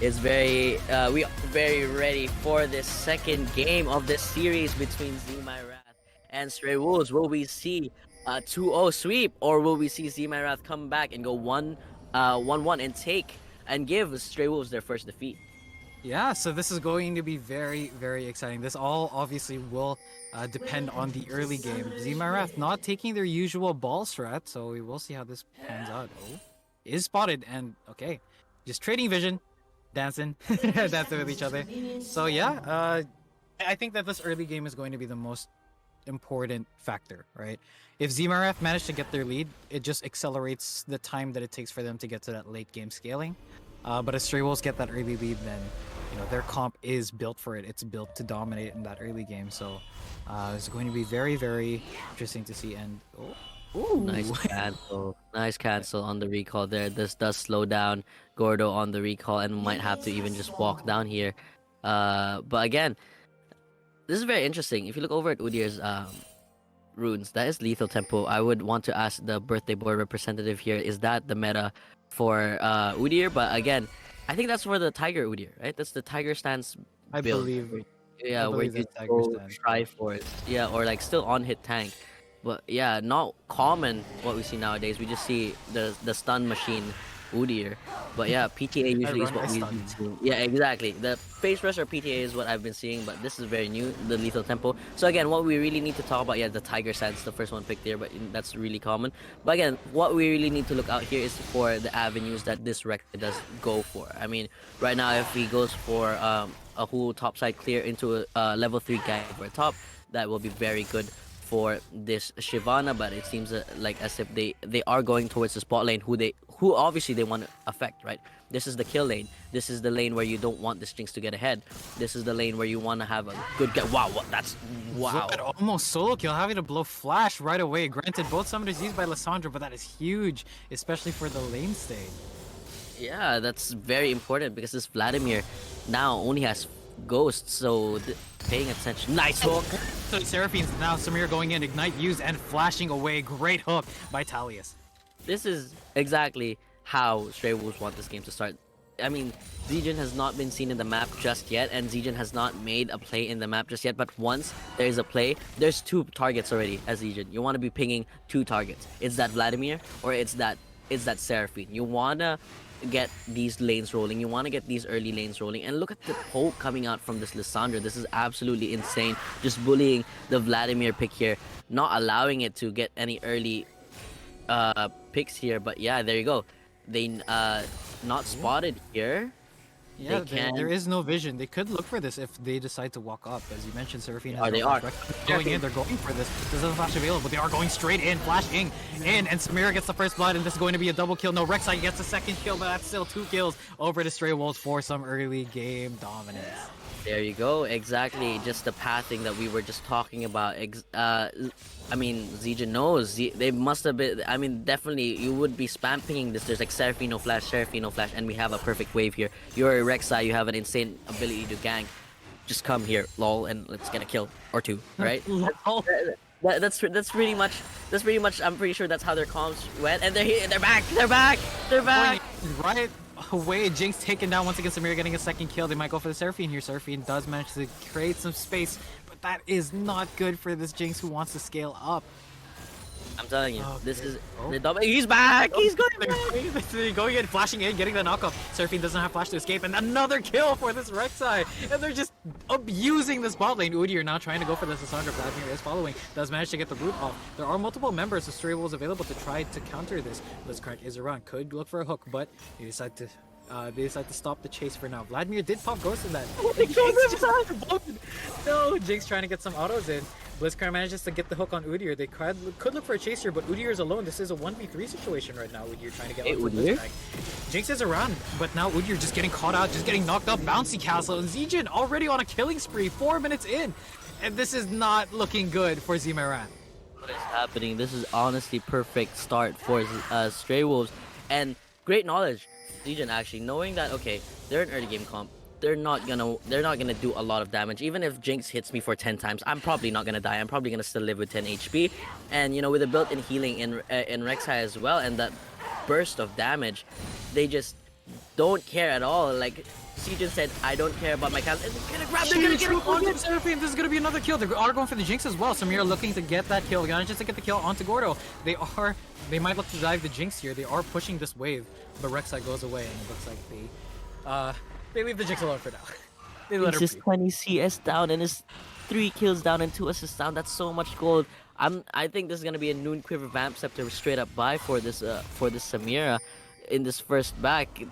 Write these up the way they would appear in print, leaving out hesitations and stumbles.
is very we are very ready for this second game of this series between Xee My Wrath and Stray Wolves. Will we see a 2-0 sweep, or will we see Xee My Wrath come back and go 1-1 and take and give Stray Wolves their first defeat? Yeah, so this is going to be very, very exciting. This all obviously will depend on the early game. Xee My Wrath not taking their usual ball strat, so we will see how this pans out. Oh, is spotted, and okay, just trading vision, dancing, dancing with each other. So yeah, I think that this early game is going to be the most important factor, right? If Xee My Wrath manage to get their lead, it just accelerates the time that it takes for them to get to that late game scaling. But if Stray Wolves get that early lead, then their comp is built for it. It's built to dominate in that early game. So it's going to be very, very interesting to see. And Nice cancel. Nice cancel on the recall there. This does slow down Gordo on the recall and might have to even just walk down here. But again, this is very interesting. If you look over at Udyr's runes, that is lethal tempo. I would want to ask the birthday boy representative here, is that the meta for Udyr? But again, I think that's for the Tiger Udyr, right? That's the Tiger stance I build. believe. Yeah, where you try for it. Yeah, or like still on hit tank. But yeah, not common what we see nowadays. We just see the stun machine Udyr. But yeah, PTA usually is what we see. Yeah, exactly. The face rush or PTA is what I've been seeing, but this is very new, the lethal tempo. So again, what we really need to talk about, yeah, the Tiger stance, the first one picked there, but that's really common. But again, what we really need to look out here is for the avenues that this Rek'sai does go for. I mean, right now, if he goes for a whole topside clear into a level 3 guy over top, that will be very good for this Shyvana, but it seems like as if they are going towards the spot lane who obviously they want to affect, right? This is the kill lane. This is the lane where you don't want this Jinx to get ahead. This is the lane where you want to have a good get. Wow, wow. Almost solo kill, having to blow flash right away. Granted, both summoners used by Lissandra, but that is huge, especially for the lane stay. Yeah, that's very important because this Vladimir now only has ghosts, so paying attention. Nice hook. So Seraphine's now Samira going in, ignite used and flashing away. Great hook by Talius. This is exactly how Stray Wolves want this game to start. I mean, Zegion has not been seen in the map just yet, and Zegion has not made a play in the map just yet, but once there's a play, there's 2 targets already as Zegion. You want to be pinging 2 targets. It's that Vladimir or it's that Seraphine. You want to get these lanes rolling. You want to get these early lanes rolling. And look at the poke coming out from this Lissandra. This is absolutely insane. Just bullying the Vladimir pick here, not allowing it to get any early picks here. But yeah, there you go. They not spotted here. Yeah, there is no vision. They could look for this if they decide to walk up. As you mentioned, Seraphine has they are going in. They're going for this. There's no flash available, but they are going straight in, flashing in, and Samira gets the first blood, and this is going to be a double kill. No, Rek'sai gets the second kill, but that's still 2 kills over to Stray Wolves for some early game dominance. There you go. Exactly. Just the pathing that we were just talking about. I mean, Zegion knows. They must have been. I mean, definitely, you would be spam pinging this. There's like Seraphine, no flash, and we have a perfect wave here. You're a Rek'sai, you have an insane ability to gank. Just come here, lol, and let's get a kill or 2, right? That's pretty much. I'm pretty sure that's how their comms went, and they're here. They're back. Right away, Jinx taken down once again. Samira getting a second kill. They might go for the Seraphine here. Seraphine does manage to create some space, but that is not good for this Jinx who wants to scale up. I'm telling you, this is the double. He's back. He's going back. Going in, flashing in, getting the knockoff. Seraphine doesn't have flash to escape, and another kill for this Rek'sai. And they're just abusing the spot lane. Udyr now trying to go for the Lissandra. Vladimir is following. Does manage to get the root off. There are multiple members of Stray Wolves available to try to counter this. Blitzcrank is around. Could look for a hook, but they decide to stop the chase for now. Vladimir did pop Ghost in that. No, Jinx trying to get some autos in. Blitzcrank manages to get the hook on Udyr. They could look for a chaser, but Udyr is alone. This is a 1v3 situation right now. Udyr trying to get onto Blitzcrank. Jinx is around, but now Udyr just getting caught out, just getting knocked up. Bouncy castle, and Zegion already on a killing spree, 4 minutes in. And this is not looking good for Xee My Wrath. What is happening? This is honestly perfect start for Stray Wolves. And great knowledge, Zegion actually, knowing that, okay, they're an early game comp. They're not gonna do a lot of damage. Even if Jinx hits me for 10 times, I'm probably not gonna die. I'm probably gonna still live with 10 HP. And with the built-in healing in Rek'sai as well, and that burst of damage, they just don't care at all. Like Zegion said, I don't care about my cast. They're gonna grab. They're gonna get it on Seraphine. This is gonna be another kill. They are going for the Jinx as well. Samira looking to get that kill. Gonna just to get the kill onto Gordo. They might look to dive the Jinx here. They are pushing this wave, but Rek'sai goes away, and it looks like they leave the Jinx alone for now. They let her Jinx is be. 20 CS down and is 3 kills down and 2 assists down. That's so much gold. I think this is gonna be a Noon Quiver Vamp Scepter straight up buy for this Samira in this first back.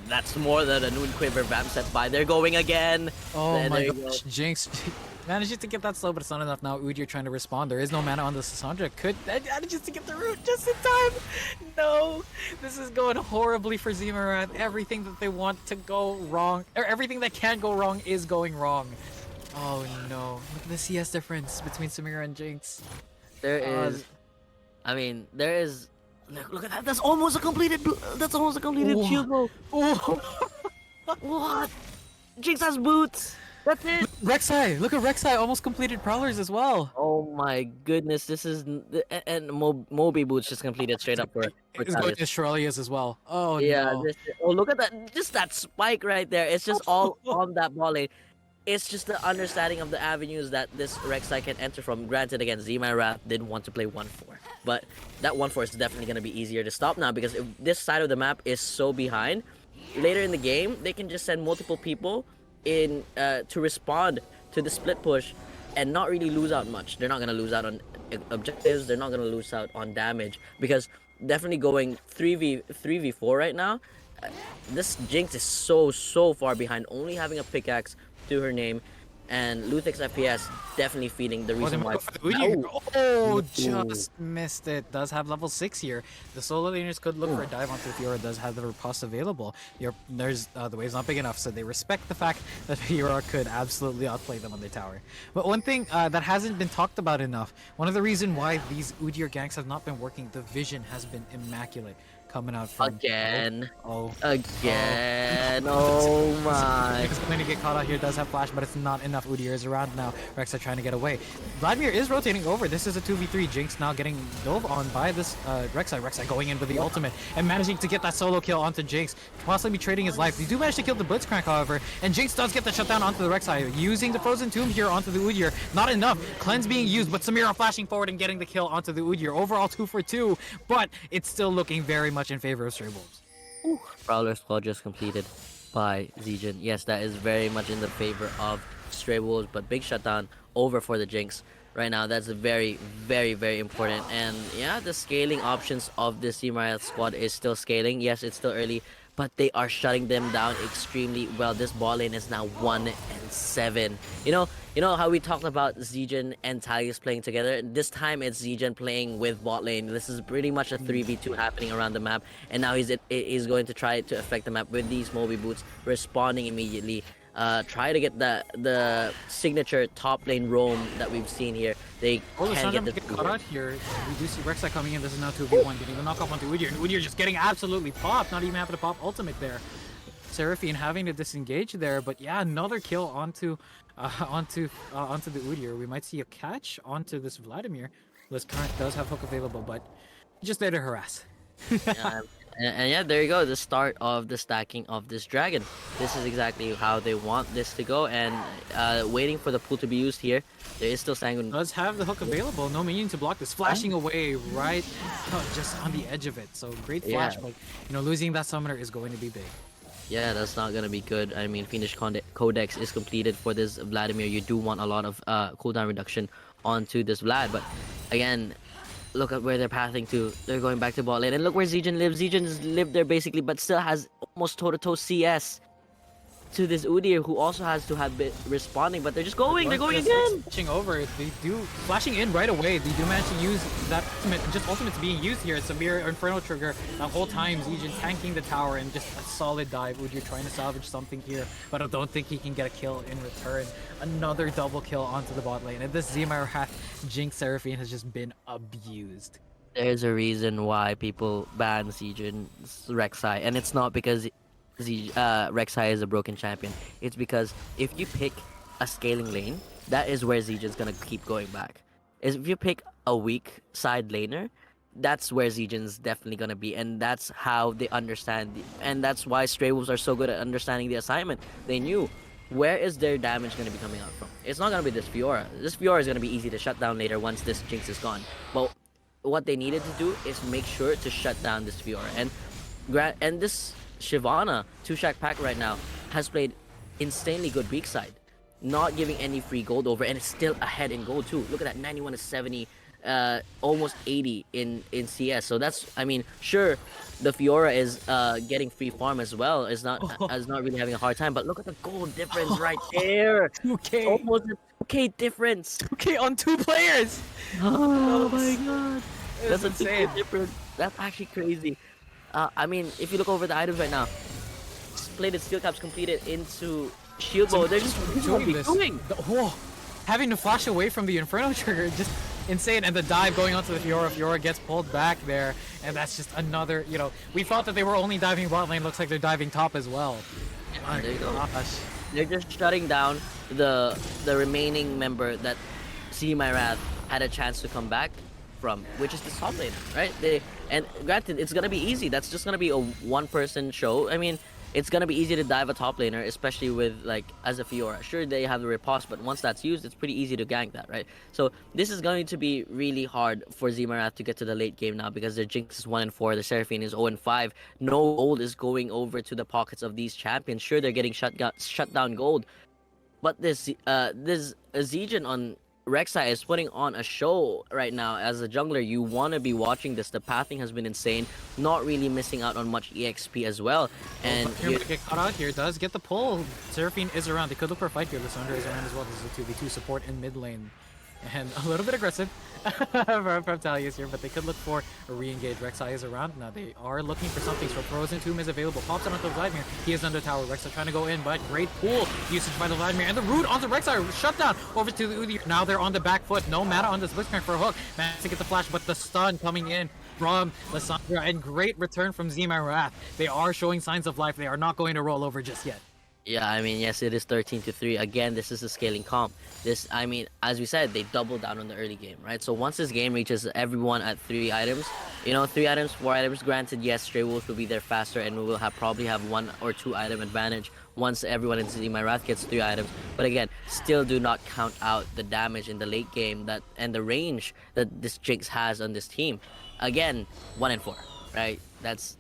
That's more than a Noon Quiver Vamp set buy. They're going again. Oh my gosh, Jinx manages to get that slow, but it's not enough now. Udyr trying to respond. There is no mana on the Lissandra. Manages to get the root just in time. No, this is going horribly for Xee My Wrath. Everything that they want to go wrong, or everything that can go wrong, is going wrong. Oh no! Look at the CS difference between Samira and Jinx. There is Look at that. That's almost a completed shield blow. What? Jinx has boots. That's it. Rek'sai, look at Rek'sai, almost completed Prowlers as well. Oh my goodness, this is and Moby boots just completed straight up for It's going to Shirley's as well. Oh yeah. no. Look at that, just that spike right there. It's just all on that ball lane. It's just the understanding of the avenues that this Rek'sai can enter from. Granted, again, Xee My Wrath didn't want to play 1-4, but that 1-4 is definitely going to be easier to stop now because if this side of the map is so behind, later in the game, they can just send multiple people in to respond to the split push and not really lose out much. They're not going to lose out on objectives. They're not going to lose out on damage because definitely going 3v4 right now, this Jinx is so far behind, only having a pickaxe to her name, and LuthexFPS definitely feeding the reason why. Just missed it. Does have level 6 here. The solo laners could look for a dive onto Fiora. Does have the riposte available. There's the wave's not big enough, so they respect the fact that Fiora could absolutely outplay them on their tower. But one thing that hasn't been talked about enough, one of the reasons why these Udyr ganks have not been working, the vision has been immaculate. Coming out from again. Oh my. He's going to get caught out here. Does have flash, but it's not enough. Udyr is around now. Rek'sai trying to get away. Vladimir is rotating over. This is a 2v3. Jinx now getting dove on by this Rek'sai. Rek'sai going in with the ultimate and managing to get that solo kill onto Jinx. Possibly trading his life. They do manage to kill the Blitzcrank, however, and Jinx does get the shutdown onto the Rek'sai. Using the Frozen Tomb here onto the Udyr. Not enough. Cleanse being used, but Samira flashing forward and getting the kill onto the Udyr. Overall 2 for 2, but it's still looking very much in favor of Stray Wolves. Prowler squad just completed by Zegion. Yes, that is very much in the favor of Stray Wolves, but big shutdown over for the Jinx right now. That's very important. And yeah, the scaling options of this Xee My Wrath squad is still scaling. Yes, it's still early, but they are shutting them down extremely well. This ball lane is now 1-7. You know how we talked about Zegion and Talius playing together? This time it's Zegion playing with bot lane. This is pretty much a 3v2 happening around the map, and now he's going to try to affect the map with these Moby boots, responding immediately. Try to get the signature top lane roam that we've seen here. They can't get this caught out here. We do see Rek'sai coming in. This is now 2v1, getting the knockoff onto Udyr, and Udyr just getting absolutely popped, not even having to pop ultimate there. Seraphine having to disengage there, but yeah, another kill onto the Udyr. We might see a catch onto this Vladimir. Blitzcrank does have hook available, but just there to harass. And yeah, there you go, the start of the stacking of this dragon. This is exactly how they want this to go, and waiting for the pool to be used here. There is still Sanguine. Does have the hook available, no minion to block this, flashing away right just on the edge of it. So great flash, but losing that summoner is going to be big. Yeah, that's not gonna be good. I mean, Fiendish Codex is completed for this Vladimir. You do want a lot of cooldown reduction onto this Vlad, but again, look at where they're pathing to. They're going back to bot lane, and look where Zegion lives. Zegion lived there basically, but still has almost toe-to-toe CS to this Udyr, who also has to have been responding, but they're just going. They're going again. Switching over, they do flashing in right away. They do manage to use that ultimate's being used here. It's a mere Inferno trigger the whole time. Zegion tanking the tower and just a solid dive. Udyr trying to salvage something here, but I don't think he can get a kill in return. Another double kill onto the bot lane, and this Xee My Wrath Jinx Seraphine has just been abused. There's a reason why people ban Zegion's Rek'sai, and it's not because Rek'sai is a broken champion. It's because if you pick a scaling lane, that is where Zegion's gonna keep going back. If you pick a weak side laner, that's where Zegion's definitely gonna be, and that's how they understand, and that's why Stray Wolves are so good at understanding the assignment. They knew where is their damage gonna be coming out from. It's not gonna be this Fiora. This Fiora is gonna be easy to shut down later once this Jinx is gone. But what they needed to do is make sure to shut down this Fiora, and this Shyvana 2-shack pack right now has played insanely good weak side, not giving any free gold over, and it's still ahead in gold too. Look at that, 91 to 70. Almost 80 in CS. So that's, I mean, sure, the Fiora is getting free farm as well. Is not really having a hard time. But look at the gold difference right there. 2K. Almost a 2K difference. 2K on 2 players. Oh my god, that's a 2K insane. difference. That's actually crazy. I mean, if you look over the items right now, plated steel caps completed into shield bow. They're just doing this. Whoa. Having to flash away from the Inferno trigger, just insane. And the dive going onto the Fiora. Fiora gets pulled back there, and that's just another, you know, we thought that they were only diving bot lane. Looks like they're diving top as well. Yeah, there you go. They're just shutting down the remaining member that Xee My Wrath had a chance to come back from, which is the top laner, right? And granted, it's gonna be easy. That's just gonna be a one-person show. I mean, it's gonna be easy to dive a top laner, especially with, like, as a Fiora. Sure, they have the riposte, but once that's used, it's pretty easy to gank that, right? So this is going to be really hard for Xee My Wrath to get to the late game now, because their Jinx is 1-4, the Seraphine is 0-5. No gold is going over to the pockets of these champions. Sure, they're getting shut down gold, but this Zegion on Rek'sai is putting on a show right now. As a jungler, you want to be watching this. The pathing has been insane, not really missing out on much EXP as well. And here get caught out here, does get the pull. Seraphine is around. They could look for a fight here. Lissandra is around as well. This is a 2v2 support in mid lane. And a little bit aggressive from Talius here, but they could look for a re-engage. Rek'sai is around. Now they are looking for something, so Frozen Tomb is available. Pops it onto Vladimir. He is under tower. Rek'sai trying to go in, but great pull usage by the Vladimir. And the root onto Rek'sai. Shut down over to the Udyr. Now they're on the back foot. No mana on this Blitzcrank for a hook. Managed to get the flash, but the stun coming in from Lissandra. And great return from Xee My Wrath. They are showing signs of life. They are not going to roll over just yet. yeah, I mean, yes, it is 13-3. Again, this is a scaling comp. This, I mean, as we said, they doubled down on the early game, right? So once this game reaches everyone at 3 items, you know, 3 items, 4 items, granted, yes, Stray Wolves will be there faster, and we will probably have 1 or 2 item advantage once everyone in Xee My Wrath gets 3 items. But again, still do not count out the damage in the late game and the range that this Jinx has on this team. Again, 1-4, right? That's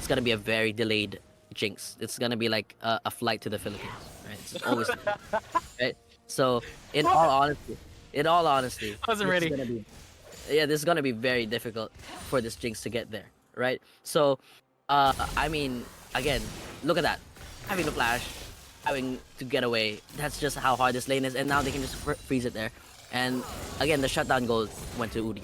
gonna be a very delayed Jinx. It's gonna be like a flight to the Philippines, right? It's always right. So in all honesty, I wasn't ready. This is gonna be very difficult for this Jinx to get there, right? So, I mean, again, look at that, having the flash, having to get away. That's just how hard this lane is, and now they can just freeze it there. And again, the shutdown gold went to Udyr,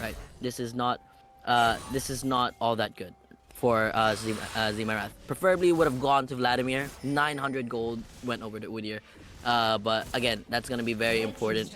right? This is not all that good for Xee My Wrath. Preferably would have gone to Vladimir. 900 gold went over to Udyr. But again, that's gonna be very important.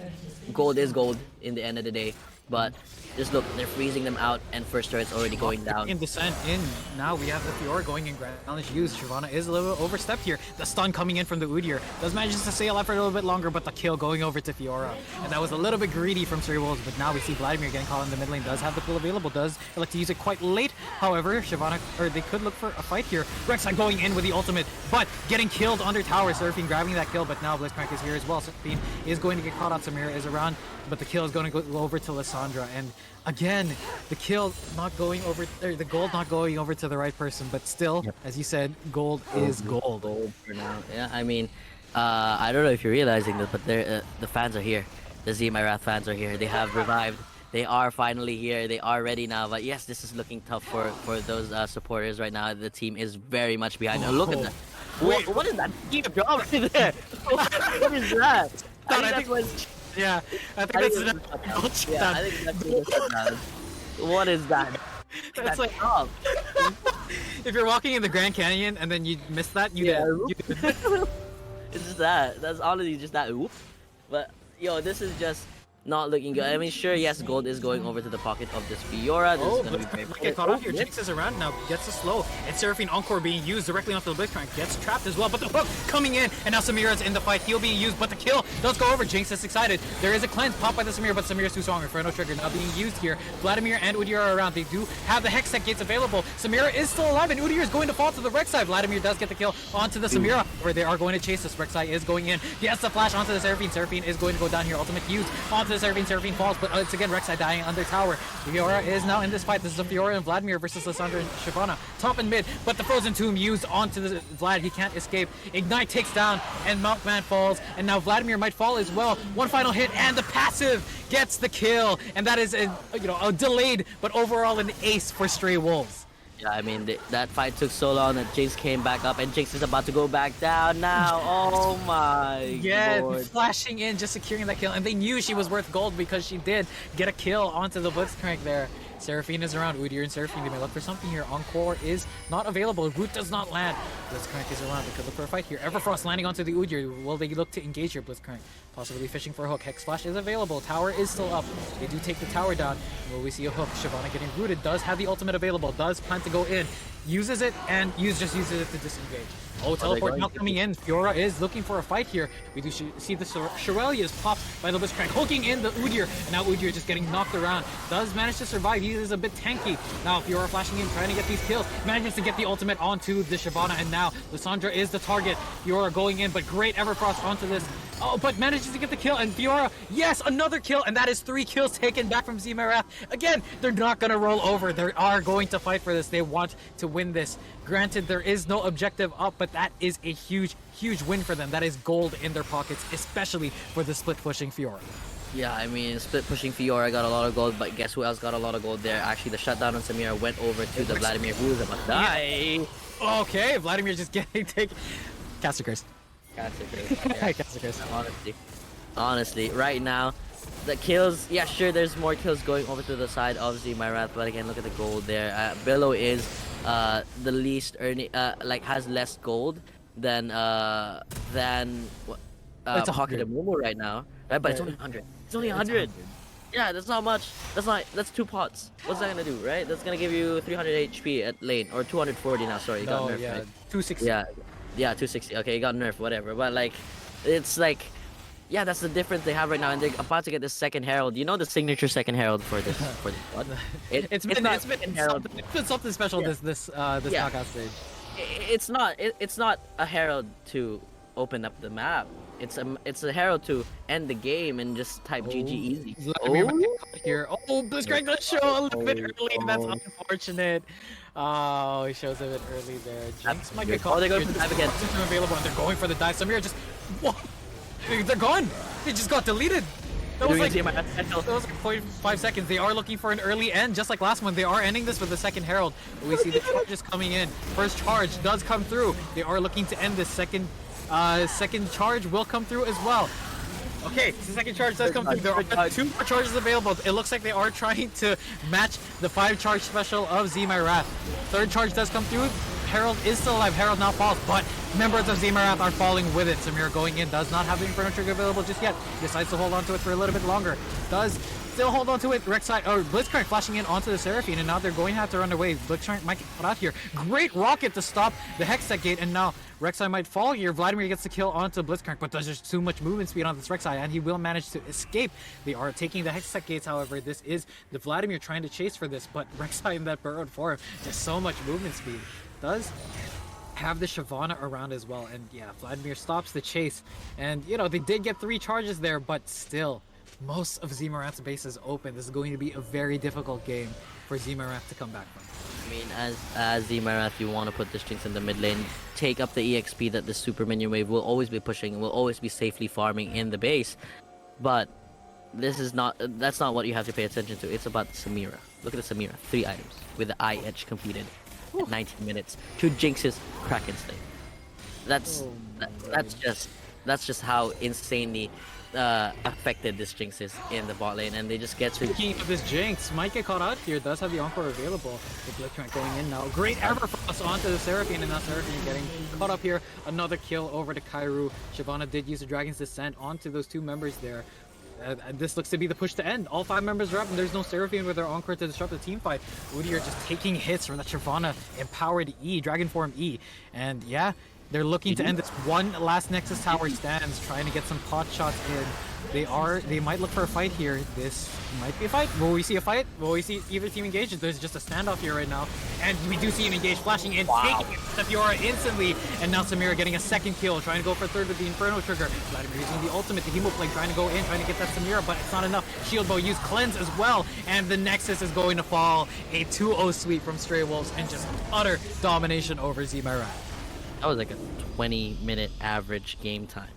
Gold is gold in the end of the day. But just look, they're freezing them out, and first turret's already going down. In descent in. Now we have the Fiora going in ground knowledge used. Shyvana is a little overstepped here. The stun coming in from the Udyr. Does manage to stay alive for a little bit longer, but the kill going over to Fiora. And that was a little bit greedy from Stray Wolves, but now we see Vladimir getting caught in the mid lane. Does have the pull available, does elect to use it quite late. However, Shyvana, or they could look for a fight here. Rek'sai going in with the ultimate, but getting killed under tower. Seraphine grabbing that kill, but now Blitzcrank is here as well. Seraphine is going to get caught out. Samira is around, but the kill is going to go over to Lissandra. And again, the kill not going over, or the gold not going over to the right person, but still, as you said, gold is gold. Gold for now. Yeah, I mean, I don't know if you're realizing this, but the fans are here. The Xee My Wrath fans are here. They have revived. They are finally here. They are ready now. But yes, this is looking tough for those supporters right now. The team is very much behind. Oh, look at that. Wait, what is that? Keep job right there. What is that? I think that's yeah, I think that's enough. Yeah, I think that's the shutdown. What is that? That's like, if you're walking in the Grand Canyon and then you miss that, you It's just that. That's honestly just that. Oop. But yo, this is just not looking good. I mean, sure, yes, gold is going over to the pocket of this Fiora. This is going to be great. Get caught out here. Jinx is around now, gets the slow, and Seraphine Encore being used directly onto the Blitzcrank, gets trapped as well, but the hook coming in, and now Samira's in the fight. Heal being used, but the kill does go over. Jinx is excited. There is a cleanse popped by the Samira, but Samira's too strong. Inferno Trigger now being used here. Vladimir and Udyr are around. They do have the Hex Tech gates available. Samira is still alive, and Udyr is going to fall to the Rek'sai. Vladimir does get the kill onto the Samira, where they are going to chase this. Rek'sai is going in. Gets the flash onto the Seraphine. Seraphine is going to go down here. Ultimate used onto the Seraphine. Seraphine falls, but it's again Rek'sai dying under tower. Fiora is now in this fight. This is a Fiora and Vladimir versus Lissandra and Shyvana. Top and mid, but the Frozen Tomb used onto the Vlad. He can't escape. Ignite takes down, and Malkman falls, and now Vladimir might fall as well. One final hit, and the passive gets the kill, and that is a delayed, but overall an ace for Stray Wolves. Yeah, I mean, that fight took so long that Jinx came back up, and Jinx is about to go back down now. Oh my Lord. Flashing in, just securing that kill, and they knew she was worth gold because she did get a kill onto the Blitzcrank there. Seraphine is around. Udyr and Seraphine, they may look for something here. Encore is not available. Root does not land. Blitzcrank is around. They could look for a fight here. Everfrost landing onto the Udyr. Will they look to engage here, Blitzcrank? Possibly fishing for a hook. Hex Flash is available. Tower is still up. They do take the tower down. Will we see a hook? Shyvana getting rooted. Does have the ultimate available. Does plan to go in. Uses it and just uses it to disengage. Oh, teleport now coming in. Fiora is looking for a fight here. We do see the Shirelias popped by the Blitzcrank, hooking in the Udyr. And now Udyr just getting knocked around. Does manage to survive. He is a bit tanky. Now Fiora flashing in, trying to get these kills. Manages to get the ultimate onto the Shyvana, and now Lissandra is the target. Fiora going in, but great Everfrost onto this. Oh, but manages to get the kill, and Fiora, yes, another kill, and that is 3 kills taken back from Xee My Wrath. Again, they're not going to roll over. They are going to fight for this. They want to win this. Granted, there is no objective up, but that is a huge, huge win for them. That is gold in their pockets, especially for the split-pushing Fiora. Yeah, I mean, split-pushing Fiora got a lot of gold, but guess who else got a lot of gold there? Actually, the shutdown on Samira went over to the Vladimir, who is about to die. Okay, Vladimir just getting taken. Caster Curse. Caster Curse. Yeah. Caster Curse. Honestly, right now, the kills, yeah, sure, there's more kills going over to the side of Xee My Wrath, but again, look at the gold there. Billow is the least earning, has less gold than Pocket and Momo right now, right? But it's only 100. It's only 100. Yeah, that's not much. That's 2 pots. What's that gonna do, right? That's gonna give you 300 HP at lane, or 240 now. Sorry, you got nerfed. Yeah, right? 260. Yeah, 260. Okay, you got nerfed, whatever. But like, it's like, yeah, that's the difference they have right now, and they're about to get the second herald. You know the signature second herald for this pod? It's been something special this knockout stage. It's not a herald to open up the map. It's a herald to end the game and just type GG easy. Here. Oh, Blitzcrank does show a little bit early. That's unfortunate. Oh, he shows a bit early there. Jinx might get caught. Oh, they're going for the dive again. Available, and they're going for the dive. Samira just, what? They're gone. They just got deleted. That was like 0.5 seconds. They are looking for an early end, just like last one. They are ending this with the second herald. We see the charges coming in. First charge does come through. They are looking to end this. Second charge will come through as well. Okay, the second charge does come through. There are 2 more charges available. It looks like they are trying to match the 5 charge special of Xee My Wrath. Third charge does come through. Herald is still alive. Herald now falls, but members of Xee My Wrath are falling with it. Samira going in, does not have the Inferno Trigger available just yet. Decides to hold on to it for a little bit longer. Does still hold on to it. Rek'sai, or Blitzcrank flashing in onto the Seraphine, and now they're going to have to run away. Blitzcrank might get put out here. Great rocket to stop the Hex Tech gate, and now Rek'sai might fall here. Vladimir gets the kill onto Blitzcrank, but there's just too much movement speed on this Rek'sai, and he will manage to escape. They are taking the Hex Tech gates, however. This is the Vladimir trying to chase for this, but Rek'sai in that burrowed form, just so much movement speed. Does have the Shyvana around as well, and yeah, Vladimir stops the chase, and they did get 3 charges there, but still, most of Xee My Wrath's base is open. This is going to be a very difficult game for Xee My Wrath to come back from. I mean, as Xee My Wrath, you want to put this Jinx in the mid lane, take up the EXP that the super minion wave will always be pushing, and will always be safely farming in the base, but that's not what you have to pay attention to. It's about the Samira. Look at the Samira, 3 items with the eye edge completed. 19 minutes to Jinx's Kraken Slay. That's just how insanely affected this Jinx is in the bot lane, and they just get to. Speaking of this Jinx, might get caught out here. Does have the Encore available. The Blitzcrank going in now. Great Everfrost onto the Seraphine, and now Seraphine getting caught up here. Another kill over to KAIRU. Shyvana did use the Dragon's Descent onto those 2 members there. this looks to be the push to end. All 5 members are up, and there's no Seraphine with their Encore to disrupt the team fight. Udyr just taking hits from that Shyvana empowered E, Dragon Form E. And yeah, they're looking to end this one last Nexus Tower stands, trying to get some pot shots in. They might look for a fight here. This might be a fight. Will we see a fight? Will we see either team engage? There's just a standoff here right now. And we do see him engage, flashing in, taking the Fiora instantly. And now Samira getting a second kill, trying to go for a third with the Inferno trigger. Vladimir using the ultimate, the Hemo Plague, trying to go in, trying to get that Samira, but it's not enough. Shield Bow used, cleanse as well. And the Nexus is going to fall. A 2-0 sweep from Stray Wolves and just utter domination over Xee My Wrath. That was like a 20-minute average game time.